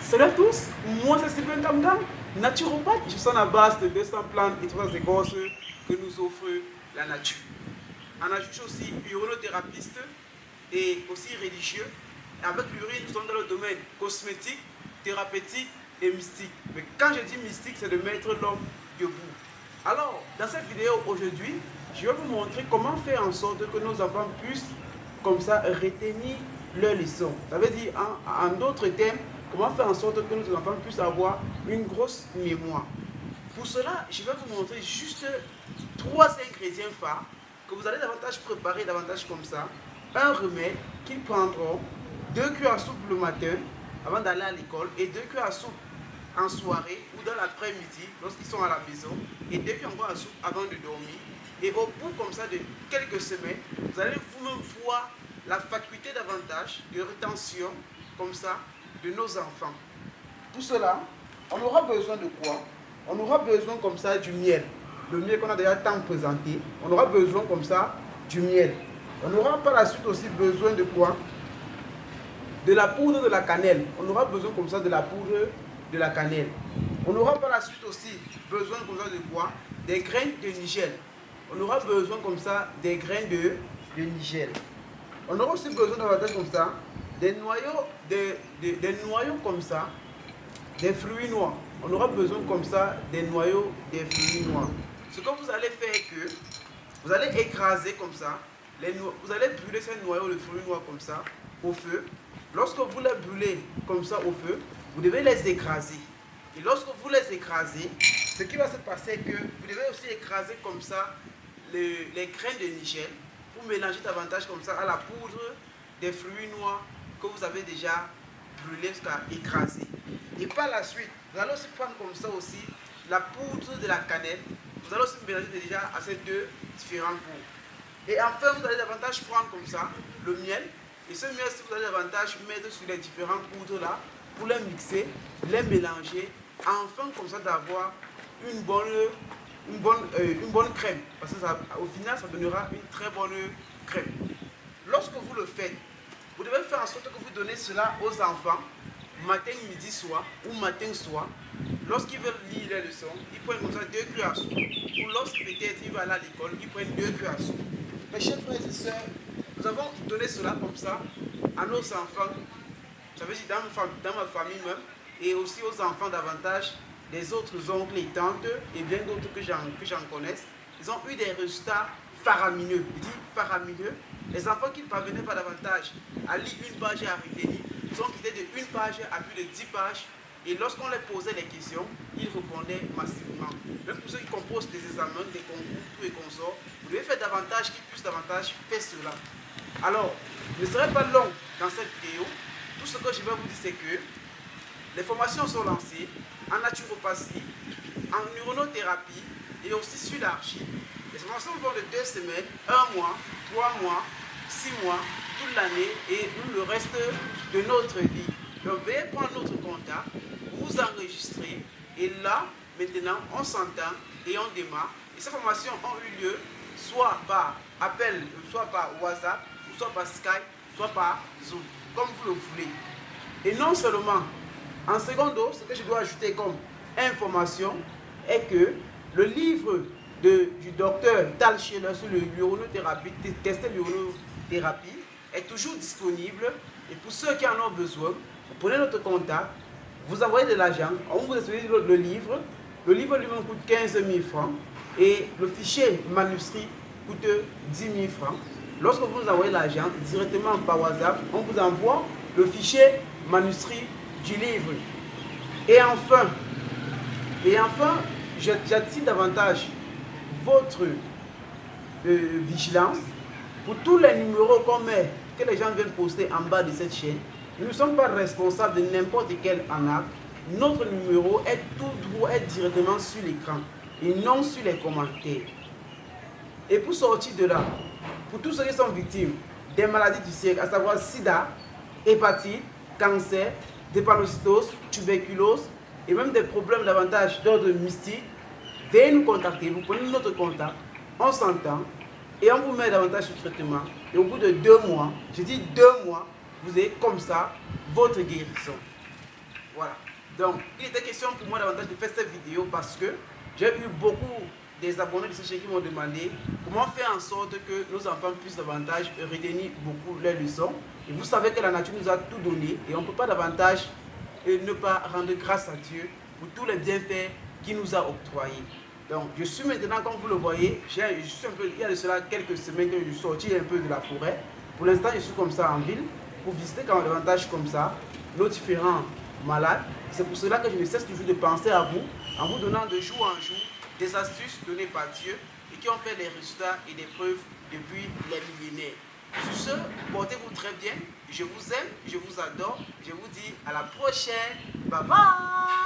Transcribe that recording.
Salut à tous, moi c'est Sylvain Kamgam, naturopathe. Je suis à la base de 200 plantes et 300 écorces que nous offre la nature. En ajoute, je suis aussi urothérapeute et aussi religieux. Et avec l'urine, nous sommes dans le domaine cosmétique, thérapeutique et mystique. Mais quand je dis mystique, c'est de mettre l'homme debout. Alors, dans cette vidéo aujourd'hui, je vais vous montrer comment faire en sorte que nos enfants puissent comme ça retenir leurs leçons. Ça veut dire en d'autres termes, comment faire en sorte que nos enfants puissent avoir une grosse mémoire. Pour cela, je vais vous montrer juste 3 ingrédients phares que vous allez davantage préparer davantage comme ça. Un remède qu'ils prendront 2 cuillères à soupe le matin avant d'aller à l'école et 2 cuillères à soupe en soirée ou dans l'après-midi lorsqu'ils sont à la maison et 2 cuillères encore à soupe avant de dormir. Et au bout comme ça de quelques semaines, vous allez vous-même voir la faculté davantage de rétention comme ça de nos enfants. Pour cela, on aura besoin de quoi? On aura besoin comme ça du miel. Le miel qu'on a déjà tant présenté. On aura besoin comme ça du miel. On aura par la suite aussi besoin de quoi? De la poudre de la cannelle. On aura besoin comme ça de la poudre de la cannelle. On aura par la suite aussi besoin comme ça de quoi? Des graines de nigel. On aura besoin comme ça des graines de nigel. On aura aussi besoin davantage comme ça des noyaux, des noyaux comme ça, des fruits noirs. On aura besoin comme ça des noyaux des fruits noirs. Ce que vous allez faire est que vous allez écraser comme ça, vous allez brûler ces noyaux de fruits noirs comme ça au feu. Lorsque vous les brûlez comme ça au feu, vous devez les écraser. Et lorsque vous les écrasez, ce qui va se passer est que vous devez aussi écraser comme ça les graines de nigel pour mélanger davantage comme ça à la poudre des fruits noirs que vous avez déjà brûlé jusqu'à écraser. Et par la suite, vous allez aussi prendre comme ça aussi la poudre de la cannelle. Vous allez aussi mélanger déjà à ces deux différents goûts. Et enfin, vous allez davantage prendre comme ça le miel. Et ce miel, si vous allez davantage mettre sur les différentes poudres là, pour les mixer, les mélanger, enfin comme ça d'avoir une bonne crème. Parce que ça, au final, ça donnera une très bonne crème. Lorsque vous le faites, vous devez faire en sorte que vous donnez cela aux enfants, matin, midi, soir, ou matin, soir. Lorsqu'ils veulent lire les leçons, ils prennent comme ça 2 cuillères à soupe. Ou lorsque peut-être ils vont aller à l'école, ils prennent 2 cuillères à soupe. Mes chers frères et sœurs, nous avons donné cela comme ça à nos enfants. Ça veut dire dans ma famille même, et aussi aux enfants davantage des autres oncles et tantes, et bien d'autres que j'en connaisse. Ils ont eu des résultats faramineux. Je dis faramineux. Les enfants qui ne parvenaient pas davantage à lire une page et à retenir, ils ont quitté de une page à plus de 10 pages. Et lorsqu'on leur posait les questions, ils répondaient massivement. Même pour ceux qui composent des examens, des concours, tout et consorts, vous devez faire davantage, qu'ils puissent davantage faire cela. Alors, je ne serai pas long dans cette vidéo. Tout ce que je vais vous dire, c'est que les formations sont lancées en naturopathie, en neurothérapie et aussi sur l'archi. Les formations vont de 2 semaines, 1 mois, 3 mois, 6 mois, toute l'année et le reste de notre vie. Donc veuillez prendre notre contact, vous enregistrer et là, maintenant, on s'entend et on démarre. Et ces formations ont eu lieu soit par appel, soit par WhatsApp, soit par Skype, soit par Zoom, comme vous le voulez. Et non seulement, en secondo, ce que je dois ajouter comme information est que le livre du docteur Tal Scheller sur l'uronothérapie, tester l'uronothérapie, est toujours disponible. Et pour ceux qui en ont besoin, vous prenez notre contact, vous envoyez de l'argent, on vous expose le livre. Le livre lui-même coûte 15 000 francs et le fichier manuscrit coûte 10 000 francs. Lorsque vous nous envoyez l'argent directement par WhatsApp, on vous envoie le fichier manuscrit du livre. Et enfin, j'attire davantage votre vigilance pour tous les numéros qu'on met, que les gens viennent poster en bas de cette chaîne. Nous ne sommes pas responsables de n'importe quel arnaque. Notre numéro est tout droit, est directement sur l'écran et non sur les commentaires. Et pour sortir de là, pour tous ceux qui sont victimes des maladies du siècle, à savoir sida, hépatite, cancer, drépanocytose, tuberculose et même des problèmes davantage d'ordre mystique, veuillez nous contacter, vous prenez notre contact, on s'entend et on vous met davantage sur traitement. Et au bout de 2 mois, je dis 2 mois, vous avez comme ça votre guérison. Voilà. Donc, il était question pour moi davantage de faire cette vidéo parce que j'ai eu beaucoup des abonnés de ce chaîne qui m'ont demandé comment faire en sorte que nos enfants puissent davantage retenir beaucoup leurs leçons. Et vous savez que la nature nous a tout donné et on ne peut pas davantage ne pas rendre grâce à Dieu pour tous les bienfaits qu'il nous a octroyés. Donc, je suis maintenant, comme vous le voyez, il y a de cela quelques semaines que je suis sorti un peu de la forêt. Pour l'instant, je suis comme ça en ville pour visiter quand même davantage comme ça nos différents malades. C'est pour cela que je ne cesse toujours de penser à vous, en vous donnant de jour en jour des astuces données par Dieu et qui ont fait des résultats et des preuves depuis les millénaires. Sur ce, portez-vous très bien. Je vous aime, je vous adore. Je vous dis à la prochaine. Bye bye.